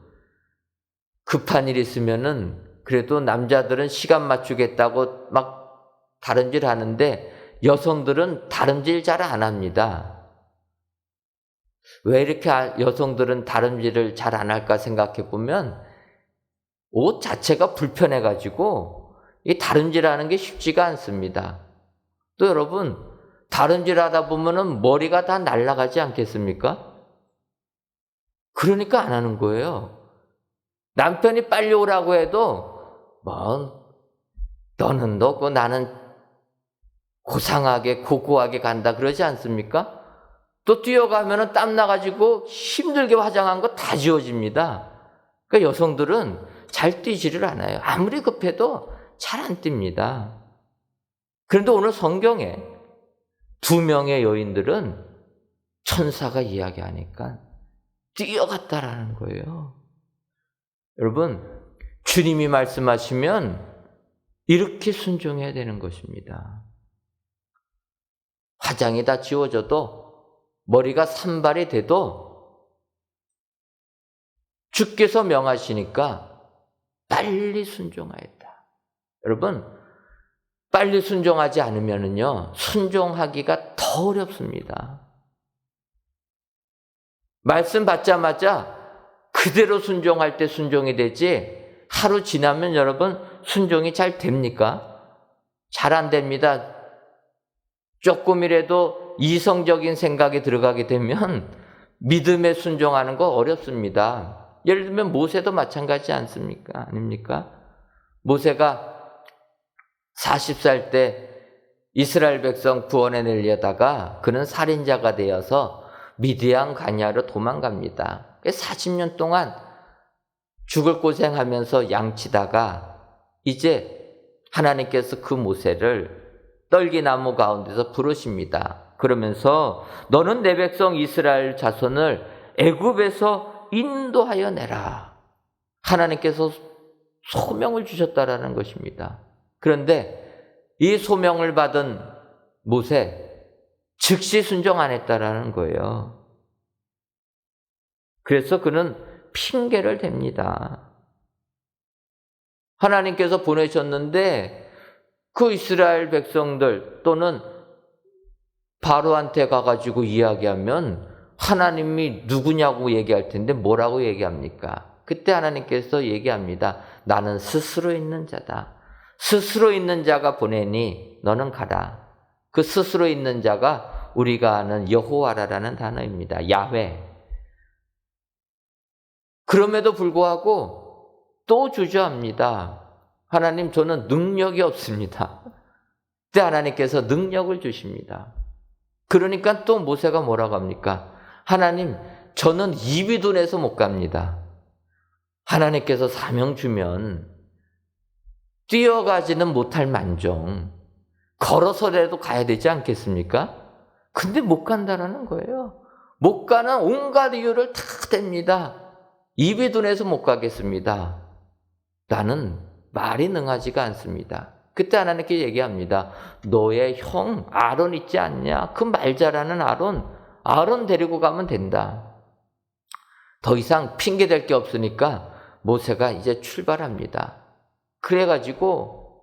급한 일 있으면은 그래도 남자들은 시간 맞추겠다고 막 다름질 하는데 여성들은 다름질 잘 안 합니다. 왜 이렇게 여성들은 다름질을 잘 안 할까 생각해 보면 옷 자체가 불편해가지고 이 다름질하는 게 쉽지가 않습니다. 또 여러분, 다름질하다 보면은 머리가 다 날아가지 않겠습니까? 그러니까 안 하는 거예요. 남편이 빨리 오라고 해도 너는 너고 나는 고상하게 고고하게 간다 그러지 않습니까? 또 뛰어가면은 땀 나가지고 힘들게 화장한 거 다 지워집니다. 그러니까 여성들은 잘 뛰지를 않아요. 아무리 급해도 잘 안 뜁니다. 그런데 오늘 성경에 두 명의 여인들은 천사가 이야기하니까 뛰어갔다라는 거예요. 여러분, 주님이 말씀하시면 이렇게 순종해야 되는 것입니다. 화장이 다 지워져도 머리가 산발이 돼도 주께서 명하시니까 빨리 순종하였다. 여러분, 빨리 순종하지 않으면요, 순종하기가 더 어렵습니다. 말씀 받자마자 그대로 순종할 때 순종이 되지, 하루 지나면 여러분 순종이 잘 됩니까? 잘 안 됩니다. 조금이라도 이성적인 생각이 들어가게 되면 믿음에 순종하는 거 어렵습니다. 예를 들면 모세도 마찬가지 않습니까? 아닙니까? 모세가 40살 때 이스라엘 백성 구원해내려다가 그는 살인자가 되어서 미디안 광야로 도망갑니다. 40년 동안 죽을 고생하면서 양치다가 이제 하나님께서 그 모세를 떨기나무 가운데서 부르십니다. 그러면서 너는 내 백성 이스라엘 자손을 애굽에서 인도하여 내라. 하나님께서 소명을 주셨다라는 것입니다. 그런데 이 소명을 받은 모세 즉시 순종 안 했다라는 거예요. 그래서 그는 핑계를 댑니다. 하나님께서 보내셨는데 그 이스라엘 백성들 또는 바로한테 가가지고 이야기하면 하나님이 누구냐고 얘기할 텐데 뭐라고 얘기합니까? 그때 하나님께서 얘기합니다. 나는 스스로 있는 자다. 스스로 있는 자가 보내니 너는 가라. 그 스스로 있는 자가 우리가 아는 여호와라는 단어입니다. 야훼. 그럼에도 불구하고 또 주저합니다. 하나님, 저는 능력이 없습니다. 그때 하나님께서 능력을 주십니다. 그러니까 또 모세가 뭐라고 합니까? 하나님, 저는 입이 둔해서 못 갑니다. 하나님께서 사명 주면 뛰어가지는 못할 만정 걸어서라도 가야 되지 않겠습니까? 근데 못 간다라는 거예요. 못 가는 온갖 이유를 다 댑니다. 입이 둔해서 못 가겠습니다. 나는 말이 능하지가 않습니다. 그때 하나님께 얘기합니다. 너의 형 아론 있지 않냐? 그 말 잘하는 아론 데리고 가면 된다. 더 이상 핑계댈 게 없으니까 모세가 이제 출발합니다. 그래가지고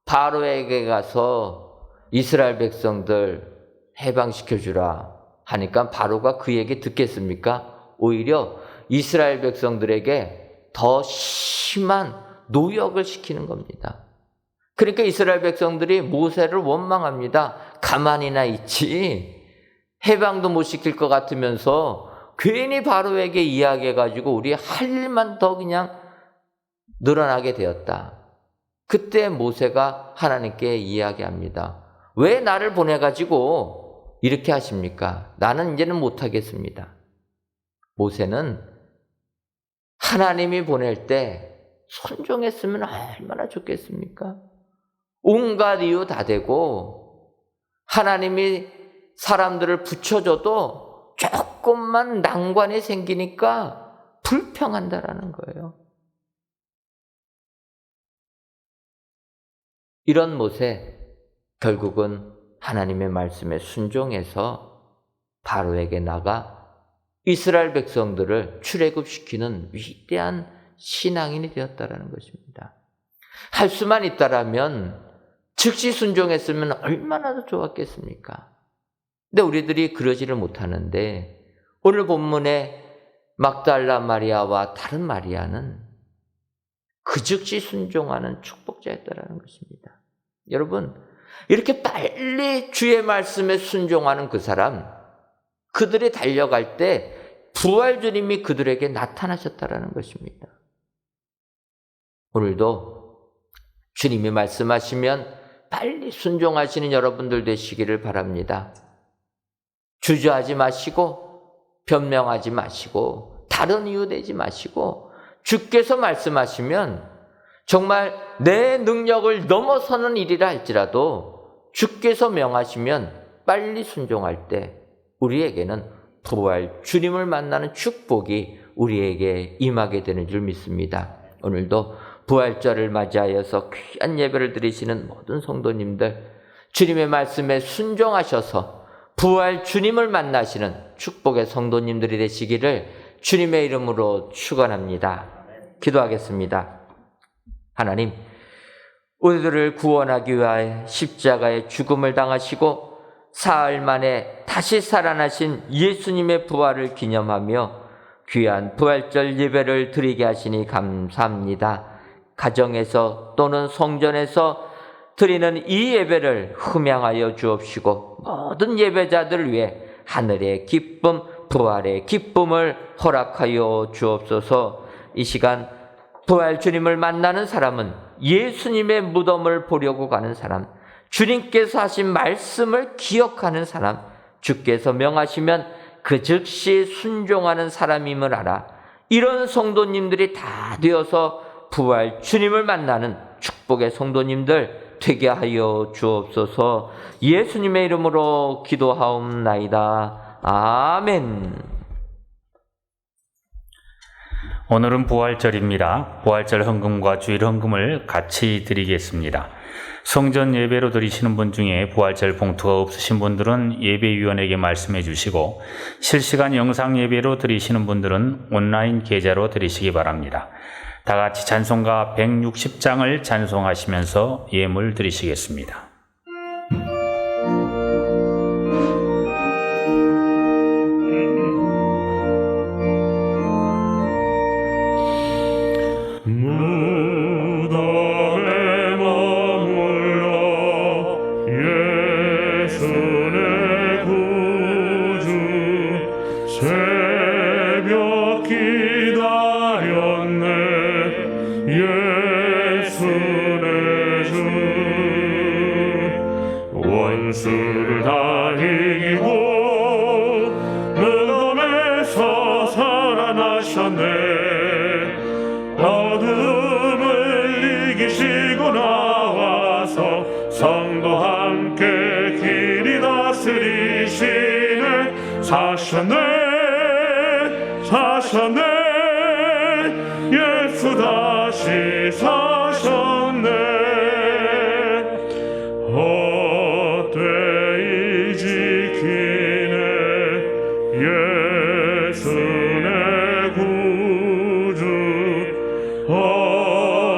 바로에게 가서 이스라엘 백성들 해방시켜주라 하니까 바로가 그 얘기 듣겠습니까? 오히려 이스라엘 백성들에게 더 심한 노역을 시키는 겁니다. 그러니까 이스라엘 백성들이 모세를 원망합니다. 가만히나 있지. 해방도 못 시킬 것 같으면서 괜히 바로에게 이야기해가지고 우리 할 일만 더 그냥 늘어나게 되었다. 그때 모세가 하나님께 이야기합니다. 왜 나를 보내가지고 이렇게 하십니까? 나는 이제는 못하겠습니다. 모세는 하나님이 보낼 때 순종했으면 얼마나 좋겠습니까? 온갖 이유 다 되고 하나님이 사람들을 붙여줘도 조금만 난관이 생기니까 불평한다라는 거예요. 이런 모세, 결국은 하나님의 말씀에 순종해서 바로에게 나가 이스라엘 백성들을 출애굽시키는 위대한 신앙인이 되었다라는 것입니다. 할 수만 있다라면 즉시 순종했으면 얼마나 더 좋았겠습니까? 근데 우리들이 그러지를 못하는데 오늘 본문에 막달라 마리아와 다른 마리아는 그 즉시 순종하는 축복자였다라는 것입니다. 여러분, 이렇게 빨리 주의 말씀에 순종하는 그 사람, 그들이 달려갈 때 부활주님이 그들에게 나타나셨다라는 것입니다. 오늘도 주님이 말씀하시면 빨리 순종하시는 여러분들 되시기를 바랍니다. 주저하지 마시고 변명하지 마시고 다른 이유 내지 마시고 주께서 말씀하시면 정말 내 능력을 넘어서는 일이라 할지라도 주께서 명하시면 빨리 순종할 때 우리에게는 부활 주님을 만나는 축복이 우리에게 임하게 되는 줄 믿습니다. 오늘도 부활절을 맞이하여서 귀한 예배를 드리시는 모든 성도님들, 주님의 말씀에 순종하셔서 부활 주님을 만나시는 축복의 성도님들이 되시기를 주님의 이름으로 축원합니다. 기도하겠습니다. 하나님, 우리들을 구원하기 위하여 십자가의 죽음을 당하시고 사흘 만에 다시 살아나신 예수님의 부활을 기념하며 귀한 부활절 예배를 드리게 하시니 감사합니다. 가정에서 또는 성전에서 드리는 이 예배를 흠양하여 주옵시고 모든 예배자들을 위해 하늘의 기쁨, 부활의 기쁨을 허락하여 주옵소서. 이 시간 부활 주님을 만나는 사람은 예수님의 무덤을 보려고 가는 사람, 주님께서 하신 말씀을 기억하는 사람, 주께서 명하시면 그 즉시 순종하는 사람임을 알아. 이런 성도님들이 다 되어서 부활 주님을 만나는 축복의 성도님들 되게 하여 주옵소서. 예수님의 이름으로 기도하옵나이다. 아멘. 오늘은 부활절입니다. 부활절 헌금과 주일 헌금을 같이 드리겠습니다. 성전 예배로 드리시는 분 중에 부활절 봉투가 없으신 분들은 예배위원에게 말씀해 주시고, 실시간 영상 예배로 드리시는 분들은 온라인 계좌로 드리시기 바랍니다. 다 같이 찬송가 160장을 찬송하시면서 예물 드리시겠습니다. 무덤에 머물러 예수 내 구주 새벽 기다렸네. 예수 내 주 원수를 다 이기고 무덤에서 살아나셨네. 어둠을 이기시고 나와서 성도와 함께 길이 다스리시네. 사셨네 사셨네. 예수 다시 사셨네. 헛되이 지키네. 예수 내 구주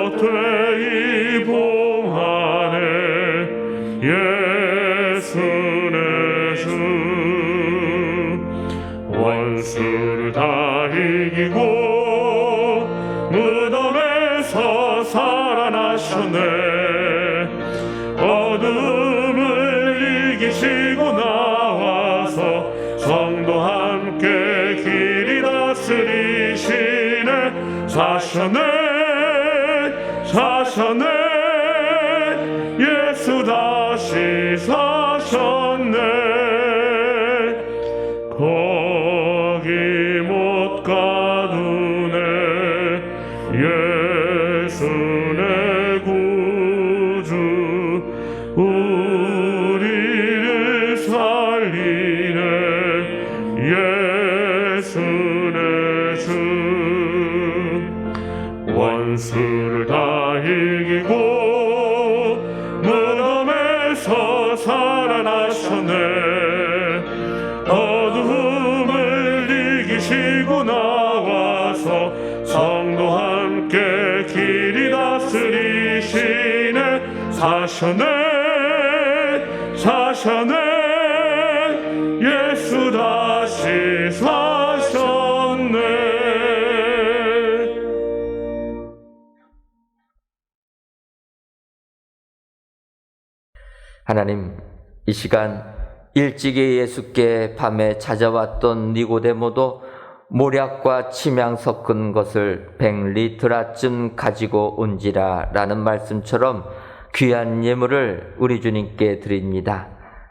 헛되이 봉하네. 예수 내 주 원수를 다 이기고 무덤에서 살아나셨네. 어둠을 이기시고 나와서 성도와 함께 길이 다스리시네. 사셨네 사셨네 예수 다시 사셨네. 거기 못 가두네. 예수 내 구주 우리를 살리네. 예수 내 주 원수를 다 이기고 무덤에서 살아나셨네. 어둠을 이기시고 나와서 성도와 함께 길이 다스리시네. 사셨네 사셨네 예수 다시 사셨네. 하나님, 이 시간 일찍이 예수께 밤에 찾아왔던 니고데모도 모략과 침향 섞은 것을 100리터라쯤 가지고 온지라 라는 말씀처럼 귀한 예물을 우리 주님께 드립니다.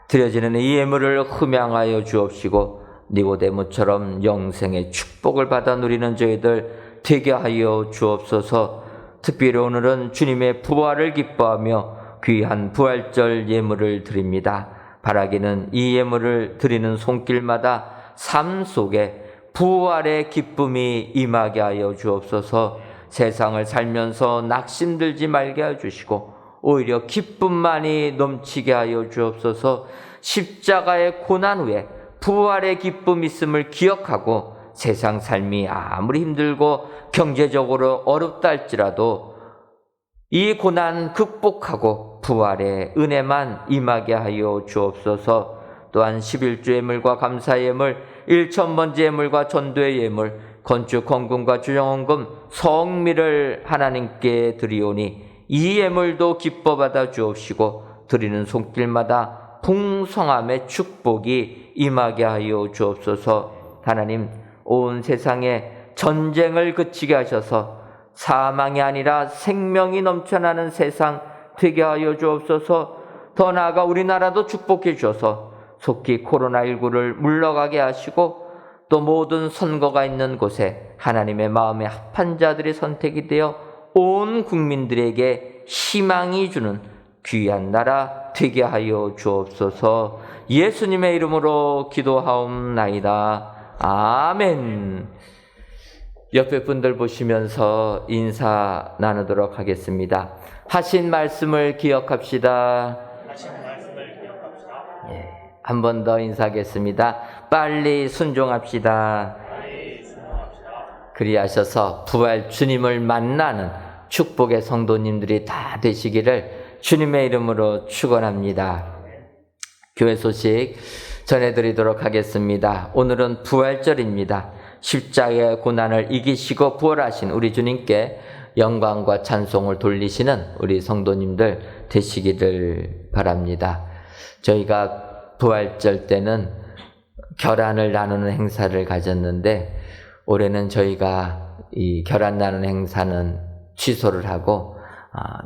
드려지는 이 예물을 흠양하여 주옵시고 니고데모처럼 영생의 축복을 받아 누리는 저희들 되게 하여 주옵소서. 특별히 오늘은 주님의 부활을 기뻐하며 귀한 부활절 예물을 드립니다. 바라기는 이 예물을 드리는 손길마다 삶 속에 부활의 기쁨이 임하게 하여 주옵소서. 세상을 살면서 낙심들지 말게 하여 주시고 오히려 기쁨만이 넘치게 하여 주옵소서. 십자가의 고난 후에 부활의 기쁨 있음을 기억하고 세상 삶이 아무리 힘들고 경제적으로 어렵다 할지라도 이 고난 극복하고 부활의 은혜만 임하게 하여 주옵소서. 또한 11주 예물과 감사 예물, 1,000번째 예물과 전도의 예물, 건축 헌금과 주정헌금, 성미를 하나님께 드리오니 이 예물도 기뻐 받아 주옵시고 드리는 손길마다 풍성함의 축복이 임하게 하여 주옵소서. 하나님, 온 세상에 전쟁을 그치게 하셔서 사망이 아니라 생명이 넘쳐나는 세상 되게 하여 주옵소서. 더 나아가 우리나라도 축복해 주셔서 속히 코로나19를 물러가게 하시고 또 모든 선거가 있는 곳에 하나님의 마음에 합한 자들이 선택이 되어 온 국민들에게 희망이 주는 귀한 나라 되게 하여 주옵소서. 예수님의 이름으로 기도하옵나이다. 아멘. 옆에 분들 보시면서 인사 나누도록 하겠습니다. 하신 말씀을 기억합시다. 예, 한 번 더 인사하겠습니다. 빨리 순종합시다. 그리하셔서 부활 주님을 만나는 축복의 성도님들이 다 되시기를 주님의 이름으로 축원합니다. 교회 소식 전해드리도록 하겠습니다. 오늘은 부활절입니다. 십자가의 고난을 이기시고 부활하신 우리 주님께 영광과 찬송을 돌리시는 우리 성도님들 되시기를 바랍니다. 저희가 부활절 때는 결안을 나누는 행사를 가졌는데 올해는 저희가 이 결안 나누는 행사는 취소를 하고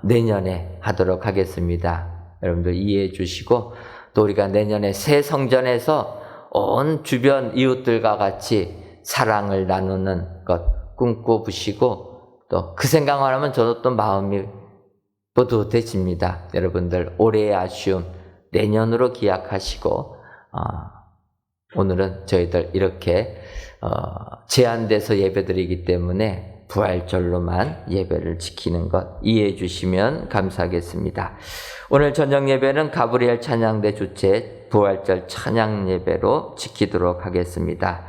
내년에 하도록 하겠습니다. 여러분들 이해해 주시고 또 우리가 내년에 새 성전에서 온 주변 이웃들과 같이 사랑을 나누는 것 꿈꿔보시고 또 그 생각만 하면 저도 또 마음이 뿌듯해집니다. 여러분들 올해의 아쉬움 내년으로 기약하시고 오늘은 저희들 이렇게 제한돼서 예배드리기 때문에 부활절로만 예배를 지키는 것 이해해 주시면 감사하겠습니다. 오늘 저녁 예배는 가브리엘 찬양대 주최 부활절 찬양 예배로 지키도록 하겠습니다.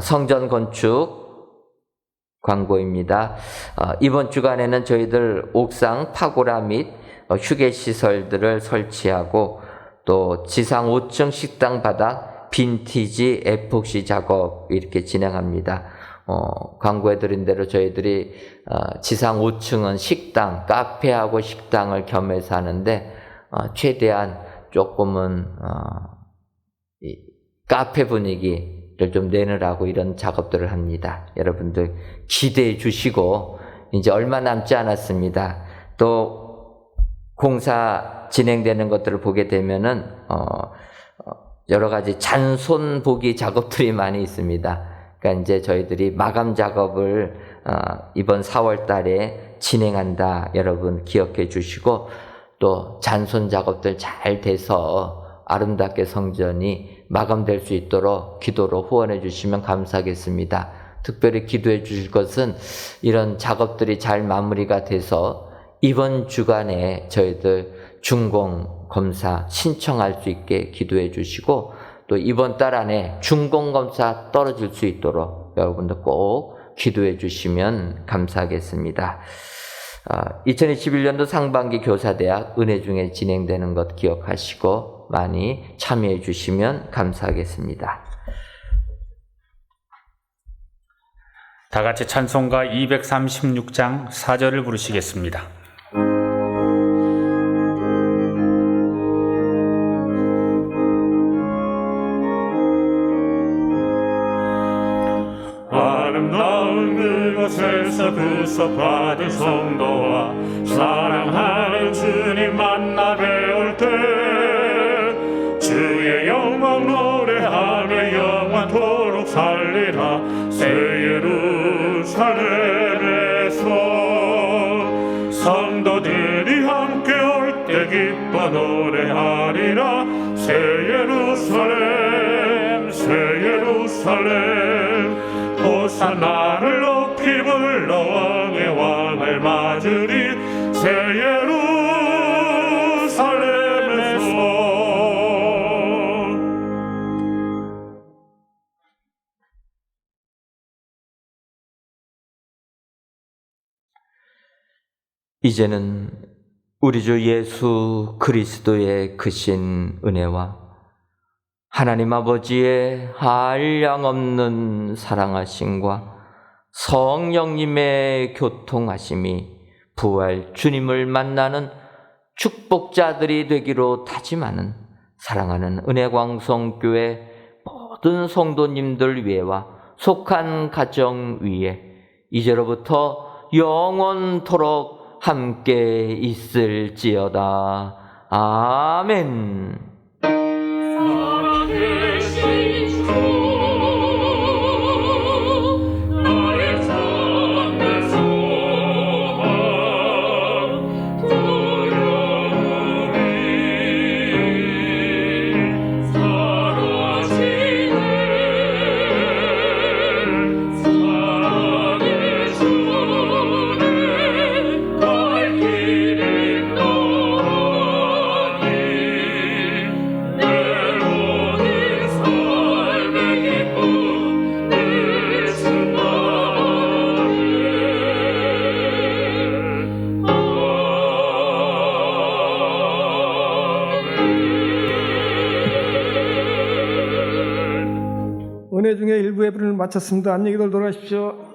성전 건축 광고입니다. 이번 주간에는 저희들 옥상 파고라 및 휴게시설들을 설치하고 또 지상 5층 식당 바닥 빈티지 에폭시 작업 이렇게 진행합니다. 광고해드린 대로 저희들이 지상 5층은 식당, 카페하고 식당을 겸해서 하는데 최대한 조금은 이 카페 분위기를 좀 내느라고 이런 작업들을 합니다. 여러분들 기대해 주시고 이제 얼마 남지 않았습니다. 또 공사 진행되는 것들을 보게 되면은 여러 가지 잔손 보기 작업들이 많이 있습니다. 그러니까 이제 저희들이 마감 작업을 이번 4월 달에 진행한다. 여러분 기억해 주시고 또 잔손 작업들 잘 돼서 아름답게 성전이 마감될 수 있도록 기도로 후원해 주시면 감사하겠습니다. 특별히 기도해 주실 것은 이런 작업들이 잘 마무리가 돼서 이번 주간에 저희들 준공 검사 신청할 수 있게 기도해 주시고 또 이번 달 안에 준공 검사 떨어질 수 있도록 여러분들 꼭 기도해 주시면 감사하겠습니다. 2021년도 상반기 교사대학 은혜 중에 진행되는 것 기억하시고 많이 참여해 주시면 감사하겠습니다. 다 같이 찬송가 236장 4절을 부르시겠습니다. 아름다운 그곳에서 그 수업 받은 성도와 사랑하는 주님 만나 배울 때 주의 영광 노래하며 영원토록 살리라. 새 예루살렘에서 성도들이 함께 올 때 기뻐 노래하리라. 새 예루살렘 새 예루살렘 호산나를 높이 불러 왕의 왕을 맞으리. 새 예루살렘에서 이제는 우리 주 예수 그리스도의 크신 은혜와 하나님 아버지의 한량없는 사랑하심과 성령님의 교통하심이 부활 주님을 만나는 축복자들이 되기로 다짐하는 사랑하는 은혜광성교회 모든 성도님들 위에와 속한 가정 위에 이제로부터 영원토록 함께 있을지어다. 아멘. 살아계신 주 나의 참된 소망 두려움이 사라지네. 사랑의 주님 갈 길이 너니 내 모든 삶의 기쁨 되신 나를 은혜 중에 일부 예배를 마쳤습니다. 안녕히들 돌아가십시오.